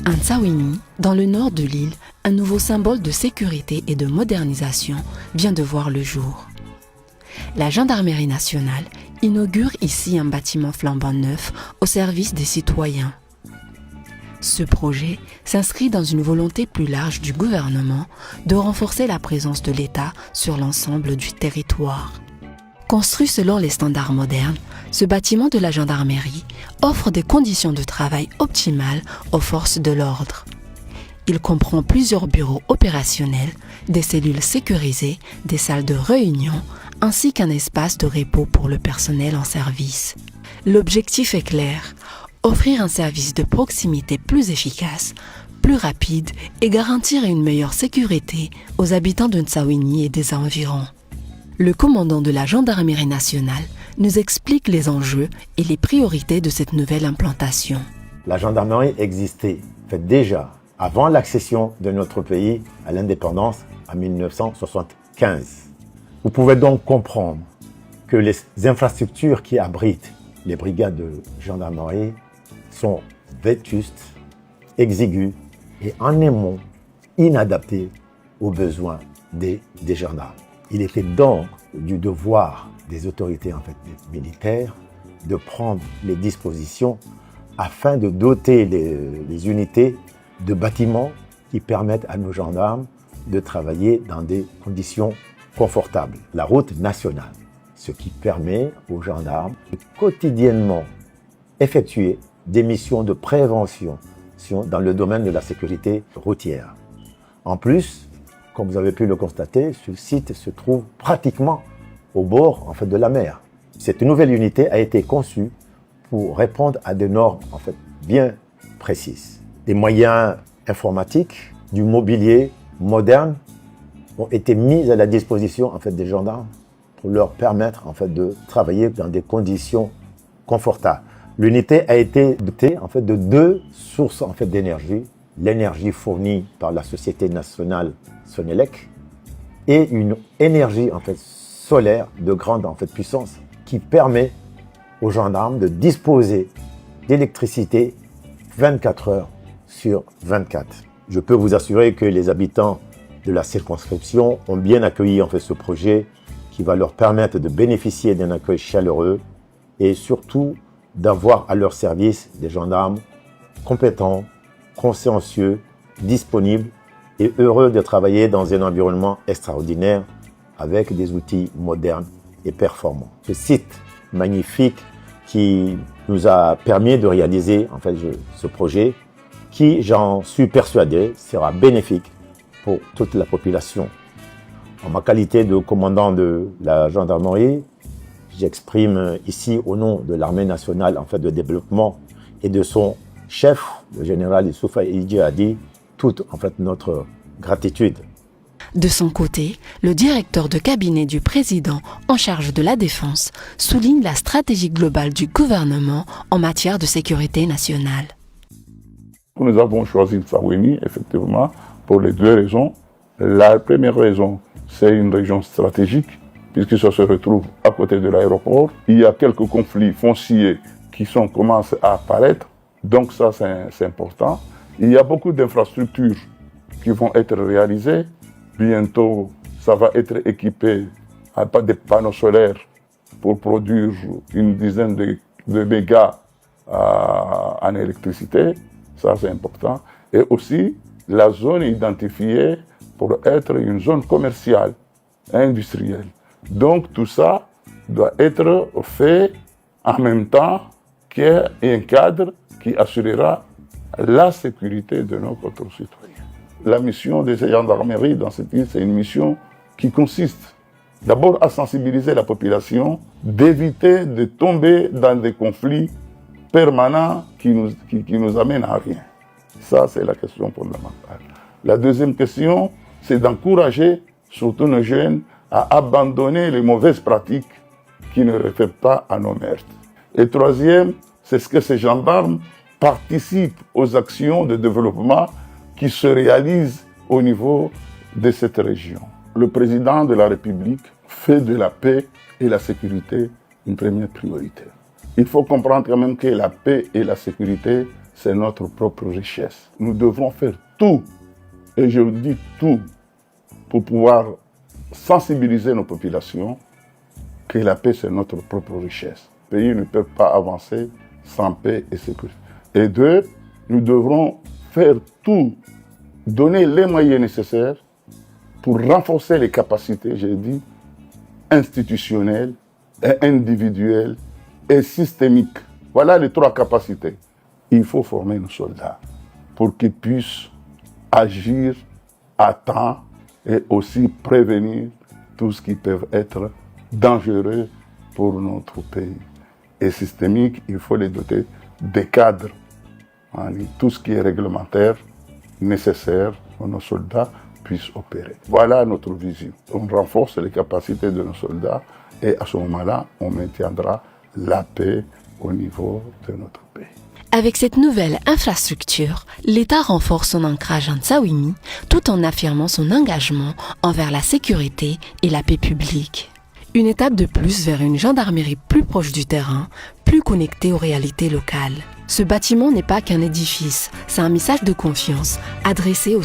À Ntsawini, dans le nord de l'île, un nouveau symbole de sécurité et de modernisation vient de voir le jour. La Gendarmerie nationale inaugure ici un bâtiment flambant neuf au service des citoyens. Ce projet s'inscrit dans une volonté plus large du gouvernement de renforcer la présence de l'État sur l'ensemble du territoire. Construit selon les standards modernes, ce bâtiment de la gendarmerie offre des conditions de travail optimales aux forces de l'ordre. Il comprend plusieurs bureaux opérationnels, des cellules sécurisées, des salles de réunion, ainsi qu'un espace de repos pour le personnel en service. L'objectif est clair, offrir un service de proximité plus efficace, plus rapide et garantir une meilleure sécurité aux habitants de Ntsawini et des environs. Le commandant de la Gendarmerie nationale nous explique les enjeux et les priorités de cette nouvelle implantation. La gendarmerie existait déjà avant l'accession de notre pays à l'indépendance en 1975. Vous pouvez donc comprendre que les infrastructures qui abritent les brigades de gendarmerie sont vétustes, exiguës et en amont inadaptées aux besoins des gendarmes. Il était donc du devoir des autorités militaires de prendre les dispositions afin de doter les unités de bâtiments qui permettent à nos gendarmes de travailler dans des conditions confortables. La route nationale, ce qui permet aux gendarmes de quotidiennement effectuer des missions de prévention dans le domaine de la sécurité routière. En plus, comme vous avez pu le constater, ce site se trouve pratiquement au bord de la mer. Cette nouvelle unité a été conçue pour répondre à des normes bien précises. Des moyens informatiques, du mobilier moderne ont été mis à la disposition des gendarmes pour leur permettre de travailler dans des conditions confortables. L'unité a été dotée de deux sources d'énergie, l'énergie fournie par la société nationale Sonelec et une énergie solaire de grande puissance qui permet aux gendarmes de disposer d'électricité 24 heures sur 24. Je peux vous assurer que les habitants de la circonscription ont bien accueilli ce projet qui va leur permettre de bénéficier d'un accueil chaleureux et surtout d'avoir à leur service des gendarmes compétents, consciencieux, disponibles et heureux de travailler dans un environnement extraordinaire avec des outils modernes et performants. Ce site magnifique qui nous a permis de réaliser ce projet qui, j'en suis persuadé, sera bénéfique pour toute la population. En ma qualité de commandant de la gendarmerie, j'exprime ici au nom de l'armée nationale de développement et de son chef, le général Issoufa Idji Adi, toute notre gratitude. De son côté, le directeur de cabinet du président en charge de la défense souligne la stratégie globale du gouvernement en matière de sécurité nationale. Nous avons choisi Ntsawini, effectivement, pour les deux raisons. La première raison, c'est une région stratégique, puisque ça se retrouve à côté de l'aéroport. Il y a quelques conflits fonciers qui commencent à apparaître, donc ça c'est important. Il y a beaucoup d'infrastructures qui vont être réalisées. Bientôt, ça va être équipé par des panneaux solaires pour produire une dizaine de mégas en électricité. Ça, c'est important. Et aussi, la zone est identifiée pour être une zone commerciale, industrielle. Donc, tout ça doit être fait en même temps qu'il y ait un cadre qui assurera la sécurité de nos concitoyens. La mission des gendarmeries dans cette île, c'est une mission qui consiste d'abord à sensibiliser la population, d'éviter de tomber dans des conflits permanents qui nous amènent à rien. Ça, c'est la question fondamentale. La deuxième question, c'est d'encourager surtout nos jeunes à abandonner les mauvaises pratiques qui ne reflètent pas à nos mœurs. Et troisième, c'est ce que ces gendarmes participent aux actions de développement qui se réalisent au niveau de cette région. Le président de la République fait de la paix et la sécurité une première priorité. Il faut comprendre quand même que la paix et la sécurité, c'est notre propre richesse. Nous devrons faire tout, et je dis tout, pour pouvoir sensibiliser nos populations que la paix, c'est notre propre richesse. Le pays ne peut pas avancer sans paix et sécurité. Et deux, nous devrons faire tout, donner les moyens nécessaires pour renforcer les capacités, j'ai dit, institutionnelles, et individuelles et systémiques. Voilà les trois capacités. Il faut former nos soldats pour qu'ils puissent agir à temps et aussi prévenir tout ce qui peut être dangereux pour notre pays. Et systémique, il faut les doter des cadres, tout ce qui est réglementaire, nécessaire pour que nos soldats puissent opérer. Voilà notre vision. On renforce les capacités de nos soldats et à ce moment-là, on maintiendra la paix au niveau de notre pays. Avec cette nouvelle infrastructure, l'État renforce son ancrage en Tsaoumi tout en affirmant son engagement envers la sécurité et la paix publique. Une étape de plus vers une gendarmerie plus proche du terrain, plus connectée aux réalités locales. Ce bâtiment n'est pas qu'un édifice, c'est un message de confiance adressé aux